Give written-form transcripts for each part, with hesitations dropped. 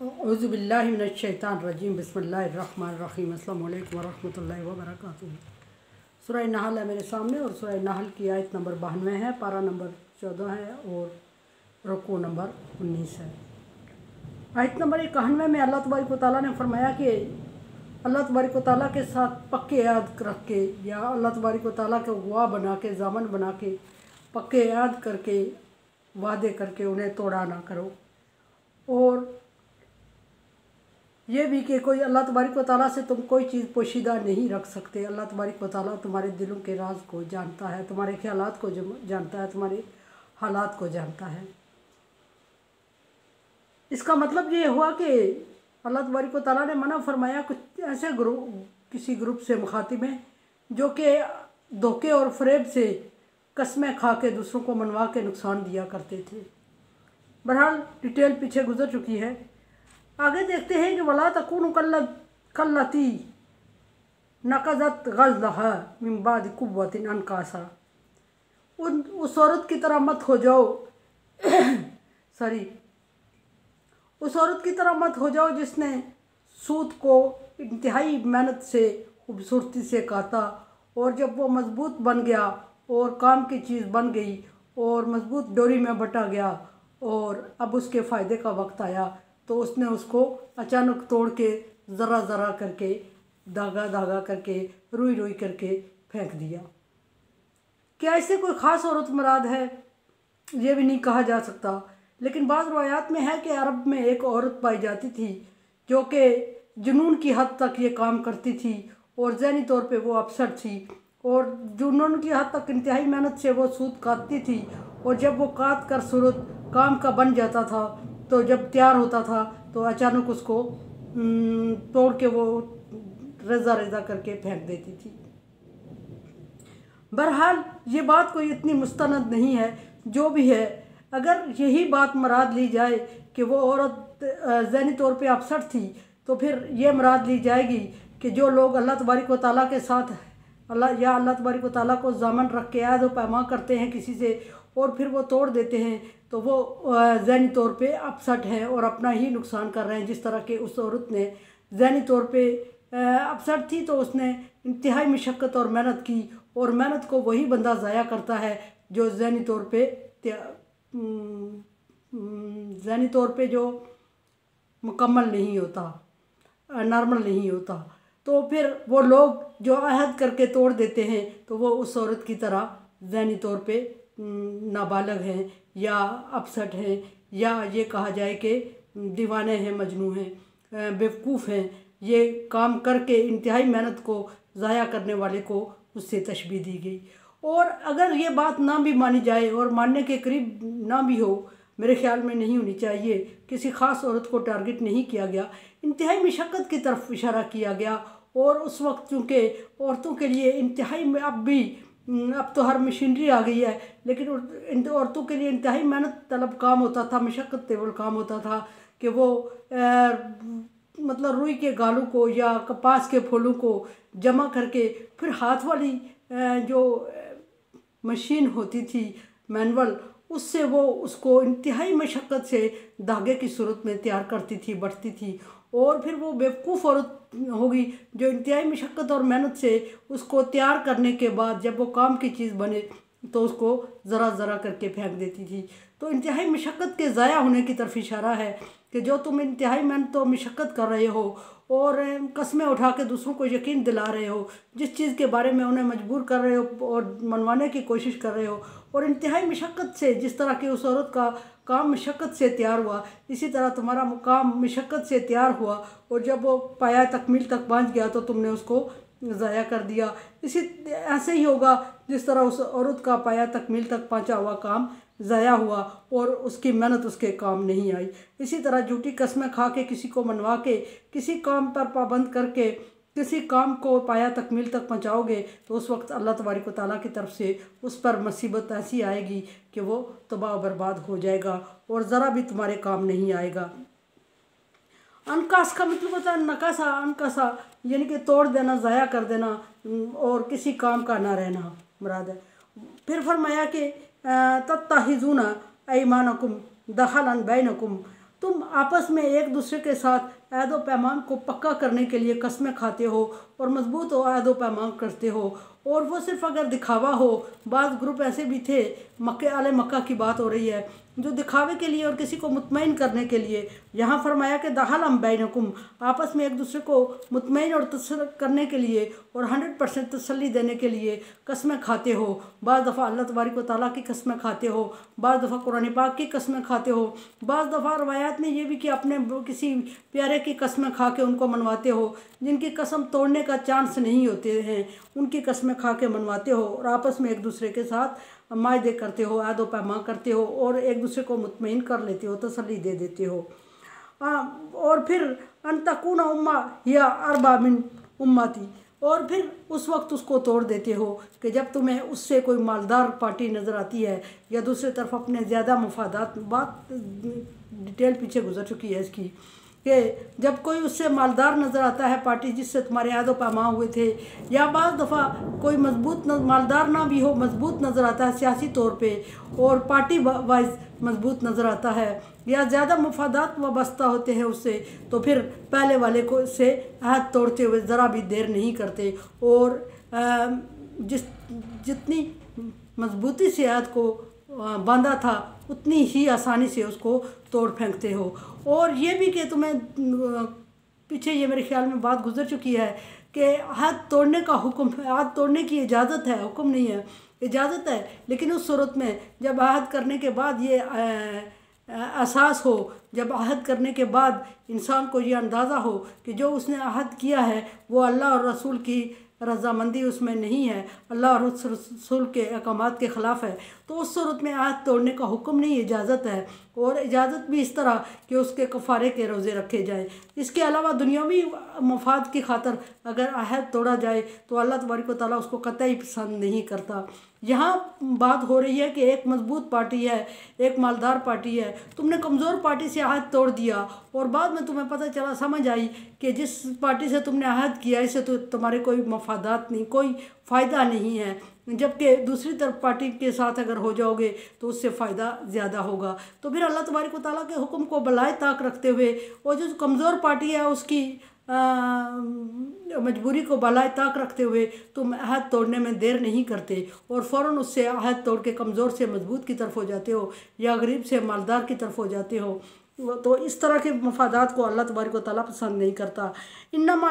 औज़ुबिल्लाहिमिनश्शैतानिर्रजीम बिस्मिल्लाहिर्रहमानिर्रहीम अस्सलामु अलैकुम वरहमतुल्लाहि वबरकातुहू। सूरह नहल है मेरे सामने और सूरह नहल की आयत नंबर 92 है, पारा नंबर 14 है और रुकू नंबर 19 है। आयत नंबर 91 में अल्लाह तबारक व तआला ने फरमाया कि अल्लाह तबारक व तआला के साथ पक्के याद रख के या अल्लाह तबारक व तआला को गवाह बना के ज़ामन बना के पक्के याद करके वादे करके उन्हें तोड़ा ना करो। और ये भी कि कोई अल्लाह तबारक व तआला से तुम कोई चीज़ पोशीदा नहीं रख सकते। अल्लाह तबारक व तआला तुम्हारे दिलों के राज को जानता है, तुम्हारे ख्यालात को जानता है, तुम्हारे हालात को जानता है। इसका मतलब ये हुआ कि अल्लाह तबारक व तआला ने मना फरमाया कुछ ऐसे किसी ग्रुप से मुखातिब हैं जो कि धोखे और फरेब से कस्में खा के दूसरों को मनवा के नुकसान दिया करते थे। बहरहाल डिटेल पीछे गुजर चुकी है। आगे देखते हैं कि वला तकूनु कल्लती नक़ज़त ग़ज़लहा मिन बाद कुव्वतिन अनकासा। उस औरत की तरह मत हो जाओ उस औरत की तरह मत हो जाओ जिसने सूत को इंतहाई मेहनत से खूबसूरती से काटा और जब वो मज़बूत बन गया और काम की चीज़ बन गई और मज़बूत डोरी में बटा गया और अब उसके फ़ायदे का वक्त आया तो उसने उसको अचानक तोड़ के ज़रा ज़रा करके धागा धागा करके रुई रुई करके फेंक दिया। क्या इससे कोई ख़ास औरत मुराद है? ये भी नहीं कहा जा सकता, लेकिन बाज़ रवायात में है कि अरब में एक औरत पाई जाती थी जो कि जुनून की हद तक ये काम करती थी और ज़हनी तौर पे वो अपसेट थी और जुनून की हद तक इंतहाई मेहनत से वो सूत काटती थी और जब वो काट कर सूरत काम का बन जाता था तो जब तैयार होता था तो अचानक उसको तोड़ के वो रेज़ा रेज़ा करके फेंक देती थी। बहरहाल ये बात कोई इतनी मुस्तनद नहीं है। जो भी है, अगर यही बात मुराद ली जाए कि वो औरत ज़हनी तौर पे अपसेट थी तो फिर ये मुराद ली जाएगी कि जो लोग अल्लाह तबारक व तआला के साथ अल्लाह तबारक व तआला को ज़ामन रख के याद व पैमा करते हैं किसी से और फिर वो तोड़ देते हैं तो वो ज़हनी तौर पे अपसेट हैं और अपना ही नुकसान कर रहे हैं। जिस तरह के उस औरत ने ज़हनी तौर पे अपसेट थी तो उसने इंतहाई मशक्क़त और मेहनत की और मेहनत को वही बंदा ज़ाया करता है जो ज़हनी तौर पे जो मुकम्मल नहीं होता, नॉर्मल नहीं होता। तो फिर वो लोग जो अहद करके तोड़ देते हैं तो वो उस औरत की तरह ज़हनी तौर पे नाबालग हैं या अपसेट हैं या ये कहा जाए कि दीवाने हैं, मजनू हैं, बेवकूफ़ हैं। ये काम करके इंतहाई मेहनत को ज़ाया करने वाले को उससे तशबीह दी गई। और अगर ये बात ना भी मानी जाए और मानने के करीब ना भी हो, मेरे ख़्याल में नहीं होनी चाहिए, किसी ख़ास औरत को टारगेट नहीं किया गया, इंतहाई मशक्क़त की तरफ इशारा किया गया। और उस वक्त चूँकि औरतों के लिए इंतहाई में अब तो हर मशीनरी आ गई है, लेकिन औरतों के लिए इंतहाई मेहनत तलब काम होता था, मशक्क़त तलब काम होता था कि वो मतलब रुई के गालों को या कपास के फूलों को जमा करके फिर हाथ वाली जो मशीन होती थी मैनुअल, उससे वो उसको इंतहाई मशक्क़त से धागे की सूरत में तैयार करती थी, बढ़ती थी। और फिर वो बेवकूफ़ औरत होगी जो इंतहाई मशक्क़त और मेहनत से उसको तैयार करने के बाद जब वो काम की चीज़ बने तो उसको ज़रा ज़रा करके फेंक देती थी। तो इंतहाई मशक्क़त के ज़ाया होने की तरफ इशारा है कि जो तुम इंतहाई मेहनत और मशक्क़त कर रहे हो और कस्में उठा के दूसरों को यकीन दिला रहे हो, जिस चीज़ के बारे में उन्हें मजबूर कर रहे हो और मनवाने की कोशिश कर रहे हो, और इंतहाई मशक्क़त से जिस तरह की उस औरत का काम मशक्क़त से तैयार हुआ, इसी तरह तुम्हारा काम मशक्क़त से तैयार हुआ और जब वो पाया तकमील तक पहुँच गया तो तुमने उसको ज़ाया कर दिया। ऐसे ही होगा जिस तरह उस औरत का पाया तकमील तक पहुँचा हुआ काम ज़ाया हुआ और उसकी मेहनत उसके काम नहीं आई। इसी तरह झूठी कस्में खा के किसी को मनवा के किसी काम पर पाबंद करके किसी काम को पाया तकमील तक पहुँचाओगे तो उस वक्त अल्लाह तबारक व तआला की तरफ से उस पर मुसीबत ऐसी आएगी कि वो तबाह बर्बाद हो जाएगा और ज़रा भी तुम्हारे काम नहीं आएगा। अनकास का मतलब होता है नकासा, अनकासा यानी कि तोड़ देना, ज़ाया कर देना और किसी काम का ना रहना मुराद है। फिर फरमाया कि तत्ताहिज़ूना ऐमानकुम दखलन बैनकुम तुम आपस में एक दूसरे के साथ अहद व पैमान को पक्का करने के लिए कस्में खाते हो और मजबूत अहद व पैमान करते हो, और वो सिर्फ अगर दिखावा हो। बाज़ ग्रुप ऐसे भी थे, आले मक्का की बात हो रही है, जो दिखावे के लिए और किसी को मुतमईन करने के लिए। यहाँ फरमाया कि दहल हम बैनकुम, आपस में एक दूसरे को मुतमईन और तसल्ली करने के लिए और 100% तसल्ली देने के लिए कस्में खाते हो। बाज़ दफ़ा अल्लाह तबारक व तआला की कस्में खाते हो, बाज़ दफ़ा कुरान पाक की कस्में खाते हो, बाज़ दफ़ा रवायात में ये भी कि अपने किसी प्यारे की कस्में खा के उनको मनवाते हो, जिनकी कसम तोड़ने का चांस नहीं होते हैं, उनकी कस्में खा के मनवाते हो और आपस में एक दूसरे के साथ मायदे करते हो, अहद व पैमा करते हो और एक दूसरे को मुतमईन कर लेते हो, तसल्ली दे देते हो। और फिर अनतकून उम्मा या अरबा मिन उम्मती, और फिर उस वक्त उसको तोड़ देते हो कि जब तुम्हें उससे कोई मालदार पार्टी नज़र आती है या दूसरी तरफ अपने ज़्यादा मफादात, बात डिटेल पीछे गुजर चुकी है इसकी, कि जब कोई उससे मालदार नज़र आता है पार्टी जिससे तुम्हारे अहद व पैमा हुए थे, या बाज़ दफ़ा कोई मजबूत मालदार ना भी हो, मजबूत नज़र आता है सियासी तौर पे और पार्टी वाइज मजबूत नज़र आता है, या ज़्यादा मफादात वाबस्ता होते हैं उससे, तो फिर पहले वाले को से अहद तोड़ते हुए ज़रा भी देर नहीं करते और जितनी मजबूती से अहद को बांधा था उतनी ही आसानी से उसको तोड़ फेंकते हो। और ये भी कि तुम्हें पीछे ये मेरे ख्याल में बात गुजर चुकी है कि अहद तोड़ने का हुक्म, अहद तोड़ने की इजाज़त है, हुक्म नहीं है, इजाज़त है, लेकिन उस सूरत में जब अहद करने के बाद ये एहसास हो, जब अहद करने के बाद इंसान को ये अंदाज़ा हो कि जो उसने अहद किया है वो अल्लाह और रसूल की रज़ामंदी उसमें नहीं है, अल्लाह और रसूल के अहकामात के ख़िलाफ़ है, तो उस सूरत में अहद तोड़ने का हुक्म नहीं, इजाज़त है। और इजाज़त भी इस तरह कि उसके कफ़ारे के रोज़े रखे जाएँ। इसके अलावा दुनियावी मफाद की खातर अगर अहद तोड़ा जाए तो अल्लाह तबारक व तआला उसको कतई पसंद नहीं करता। यहाँ बात हो रही है कि एक मजबूत पार्टी है, एक मालदार पार्टी है, तुमने कमज़ोर पार्टी से अहद तोड़ दिया और बाद में तुम्हें पता चला, समझ आई कि जिस पार्टी से तुमने अहद किया इससे तो तुम्हारे कोई मफादात नहीं, कोई फ़ायदा नहीं है, जबकि दूसरी तरफ पार्टी के साथ अगर हो जाओगे तो उससे फ़ायदा ज़्यादा होगा। तो फिर अल्लाह तबारक व तआला के हुक्म को बलाए ताक रखते हुए और जो कमज़ोर पार्टी है उसकी मजबूरी को बलाए ताक रखते हुए तुम अहद तोड़ने में देर नहीं करते और फ़ौरन उससे अहद तोड़ के कमज़ोर से मजबूत की तरफ हो जाते हो या गरीब से मालदार की तरफ हो जाते हो। तो इस तरह के मफादात को अल्लाह तबारक व तआला पसंद नहीं करता। इन्नमा,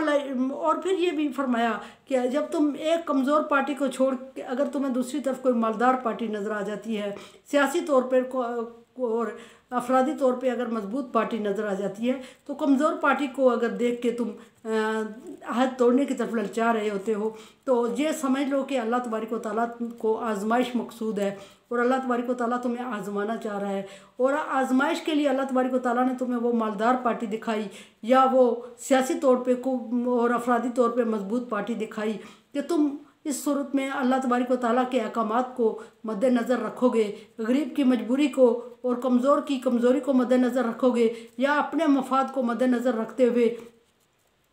और फिर ये भी फरमाया कि जब तुम एक कमज़ोर पार्टी को छोड़ के अगर तुम्हें दूसरी तरफ कोई मालदार पार्टी नज़र आ जाती है, सियासी तौर पर और अफरादी तौर पे अगर मजबूत पार्टी नज़र आ जाती है, तो कमज़ोर पार्टी को अगर देख के तुम अहद तोड़ने की तरफ ललचा रहे होते हो, तो ये समझ लो कि अल्लाह तबारक व तआला को आजमाइश मकसूद है और अल्लाह तबारक व तआला तुम्हें आजमाना चाह रहा है। और आजमाइश के लिए अल्लाह तबारक व तआला ने तुम्हें वो मालदार पार्टी दिखाई या वो सियासी तौर पे और अफरादी तौर पे मजबूत पार्टी दिखाई कि तुम इस सूरत में अल्लाह तबारक व तआला के अहकामात को मद्देनज़र रखोगे, गरीब की मजबूरी को और कमज़ोर की कमज़ोरी को मद्देनज़र रखोगे या अपने मफाद को मद्देनज़र रखते हुए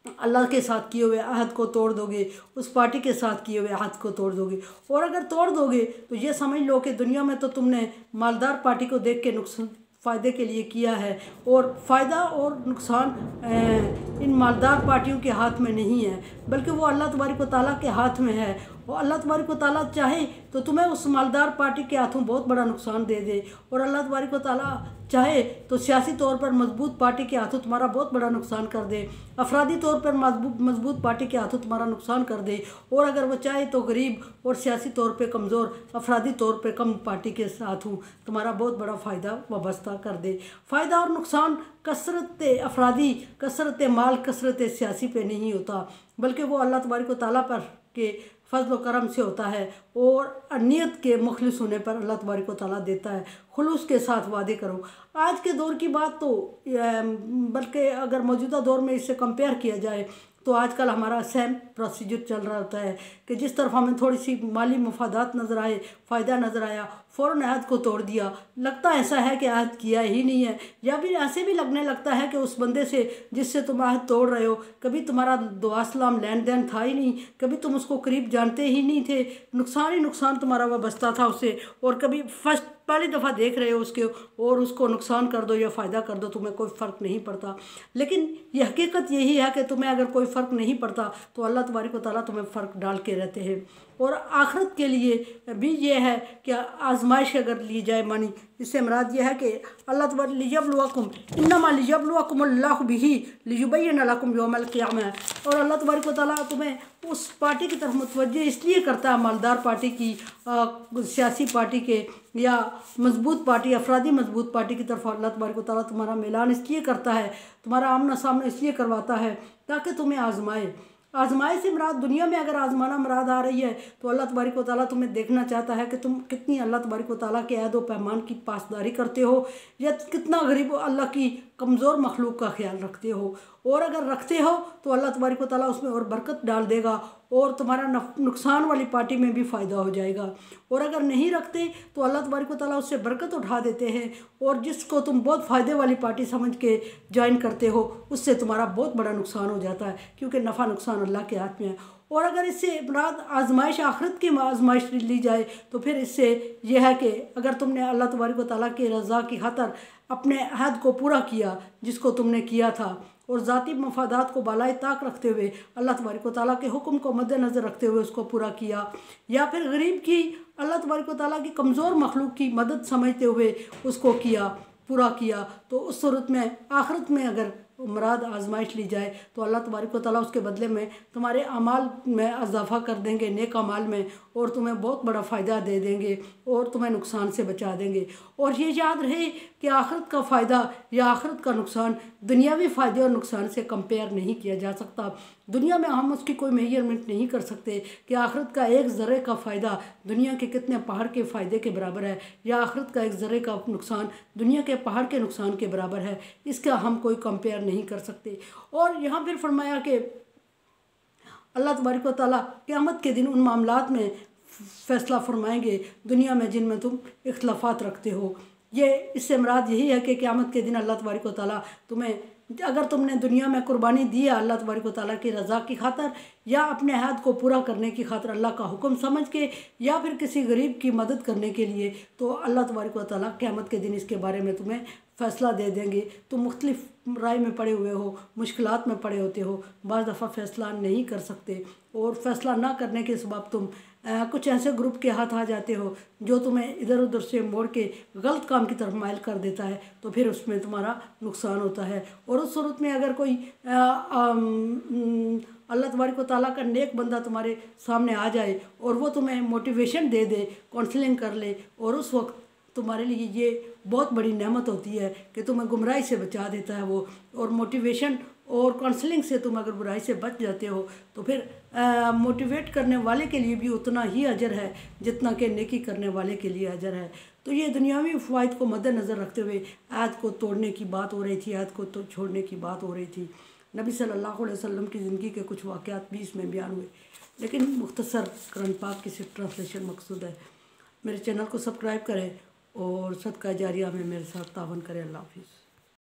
अल्लाह के साथ किए हुए अहद को तोड़ दोगे, उस पार्टी के साथ किए हुए अहद को तोड़ दोगे। और अगर तोड़ दोगे तो ये समझ लो कि दुनिया में तो तुमने मालदार पार्टी को देख के नुकसान फ़ायदे के लिए किया है और फ़ायदा और नुकसान इन मालदार पार्टियों के हाथ में नहीं है, बल्कि वो अल्लाह तबारक व तआला के हाथ में है। और अल्लाह तबारक व तआला चाहे तो तुम्हें उस मालदार पार्टी के हाथों बहुत बड़ा नुकसान दे दे और अल्लाह तबारक व तआला चाहे तो सियासी तौर पर मजबूत पार्टी के हाथों तुम्हारा बहुत बड़ा नुकसान कर दे, अफरादी तौर पर मजबूत पार्टी के हाथों तुम्हारा नुकसान कर दे, और अगर वो चाहे तो गरीब और सियासी तौर पे कमज़ोर, अफरादी तौर पे कम पार्टी के साथ हूँ तुम्हारा बहुत बड़ा फ़ायदा वाबस्ता कर दे। फ़ायदा और नुकसान कसरत अफरादी, कसरत माल, कसरत सियासी पे नहीं होता, बल्कि वो अल्लाह तबारक व तआला पर के फजल व करम से होता है और नियत के मुखलिस होने पर अल्लाह तबारक व तआला देता है। खुलूस के साथ वादे करो। आज के दौर की बात तो बल्कि अगर मौजूदा दौर में इससे कंपेयर किया जाए तो आजकल हमारा सेम प्रोसीजर चल रहा होता है कि जिस तरफ हमें थोड़ी सी माली मफादात नज़र आए, फ़ायदा नज़र आया, फ़ौरन अहद को तोड़ दिया। लगता ऐसा है कि अहद किया ही नहीं है, या फिर ऐसे भी लगने लगता है कि उस बंदे से जिससे तुम अहद तोड़ रहे हो कभी तुम्हारा दुआ सलाम लेन देन था ही नहीं, कभी तुम उसको करीब जानते ही नहीं थे, नुकसान ही नुकसान तुम्हारा वाबस्ता था उससे, और कभी फर्स्ट पहली दफ़ा देख रहे हो उसके और उसको नुकसान कर दो या फ़ायदा कर दो, तुम्हें कोई फ़र्क नहीं पड़ता। लेकिन ये हकीकत यही है कि तुम्हें अगर कोई फ़र्क नहीं पड़ता तो अल्लाह तबारक व तआला तुम्हें फ़र्क डाल के रहते हैं। और आखिरत के लिए भी ये है कि आजमाइश अगर ली जाए मानी, इससे मुराद ये है कि अल्लाह तबारक लियब्लुवकुम इन्नमा लियब्लुवकुमुल्लाहु बिही लियुबय्यिन लकुम यौमल क़ियामह। और अल्लाह तबारक व तआला तुम्हें उस पार्टी की तरफ मुतवज्जे इसलिए करता है, मालदार पार्टी की, सियासी पार्टी के या मजबूत पार्टी, अफरादी मजबूत पार्टी की तरफ अल्लाह तबारक व तआला तुम्हारा मिलान इसलिए करता है, तुम्हारा आमना सामना इसलिए करवाता है ताकि तुम्हें आजमाए। आजमाए से मुराद दुनिया में अगर आजमाना मुराद आ रही है तो अल्लाह तबारक व तआला तुम्हें देखना चाहता है कि तुम कितनी अल्लाह तबारक व तआला के अहद व पैमान की पासदारी करते हो या कितना गरीब अल्लाह की कमज़ोर मखलूक का ख्याल रखते हो। और अगर रखते हो तो अल्लाह तबारक व तआला उसमें और बरकत डाल देगा और तुम्हारा नुकसान वाली पार्टी में भी फ़ायदा हो जाएगा। और अगर नहीं रखते तो अल्लाह तबारक व तआला उससे बरकत उठा देते हैं और जिसको तुम बहुत फ़ायदे वाली पार्टी समझ के ज्वाइन करते हो उससे तुम्हारा बहुत बड़ा नुकसान हो जाता है, क्योंकि नफ़ा नुकसान अल्लाह के हाथ में है। और अगर इससे मुराद आजमाइश आखिरत की आजमाइश ली जाए तो फिर इससे यह है कि अगर तुमने अल्लाह तबारक व तआला की रज़ा की खातर अपने अहद को पूरा किया जिसको तुमने किया था और ज़ाती मफादात को बालाए ताक रखते हुए अल्लाह तबारक व तआला के हुक्म को मद्देनज़र रखते हुए उसको पूरा किया, या फिर गरीब की अल्लाह तबारक व तआला की कमज़ोर मखलूक की मदद समझते हुए उसको किया, पूरा किया, तो उस सूरत में आखिरत में अगर मुराद आजमाइश ली जाए तो अल्लाह तबारक व तआला उसके बदले में तुम्हारे अमाल में इजाफ़ा कर देंगे, नेक अमाल में, और तुम्हें बहुत बड़ा फ़ायदा दे देंगे और तुम्हें नुकसान से बचा देंगे। और ये याद रहे कि आखिरत का फ़ायदा या आखिरत का नुकसान दुनियावी फ़ायदे और नुकसान से कंपेयर नहीं किया जा सकता। दुनिया में हम उसकी कोई मेजरमेंट नहीं कर सकते कि आखिरत का एक ज़र्रे का फ़ायदा दुनिया के कितने पहाड़ के फ़ायदे के बराबर है या आखिरत का एक ज़र्रे का नुकसान दुनिया के पहाड़ के नुकसान के बराबर है, इसका हम कोई कंपेयर नहीं कर सकते। और यहाँ फिर फरमाया कि अल्लाह तबारक व तआला क़यामत के दिन उन मामलात में फ़ैसला फरमाएंगे दुनिया में जिनमें तुम इख्तलाफात रखते हो। ये इससे मुराद यही है कि क़यामत के दिन अल्लाह तबारक व तआला तुम्हें, अगर तुमने दुनिया में कुर्बानी दी है अल्लाह तबारक व तआला की रज़ा की खातर या अपने अहद को पूरा करने की खातर अल्लाह का हुक्म समझ के या फिर किसी गरीब की मदद करने के लिए, तो अल्लाह तबारक व तआला क़यामत के दिन इसके बारे में तुम्हें फ़ैसला दे देंगे। तुम मुख्तलिफ राय में पड़े हुए हो, मुश्किलात में पड़े होते हो, बाज़ दफ़ा फ़ैसला नहीं कर सकते और फ़ैसला ना करने के सबब तुम कुछ ऐसे ग्रुप के हाथ आ जाते हो जो तुम्हें इधर उधर से मोड़ के गलत काम की तरफ माइल कर देता है, तो फिर उसमें तुम्हारा नुकसान होता है। और उस सूरत में अगर कोई अल्लाह तबारक व तआला का नेक बंदा तुम्हारे सामने आ जाए और वो तुम्हें मोटिवेशन दे दे, काउंसलिंग कर ले, और उस वक्त तुम्हारे लिए ये बहुत बड़ी नेमत होती है कि तुम्हें गुमराही से बचा देता है वो। और मोटिवेशन और काउंसलिंग से तुम अगर बुराई से बच जाते हो तो फिर मोटिवेट करने वाले के लिए भी उतना ही अजर है जितना कि नेकी करने वाले के लिए अजर है। तो ये दुनियावी फ़वाइद को मद्देनज़र रखते हुए आयत को तोड़ने की बात हो रही थी, आयत को तो छोड़ने की बात हो रही थी। नबी सल्लल्लाहु अलैहि वसल्लम की ज़िंदगी के कुछ वाक़यात भी इसमें बयान हुए, लेकिन मुख्तसर कुरान पाक की सिर्फ ट्रांसलेशन मकसूद है। मेरे चैनल को सब्सक्राइब करें और सदका जारिया में मेरे साथ तावन करें। अल्लाह हाफ़िज़।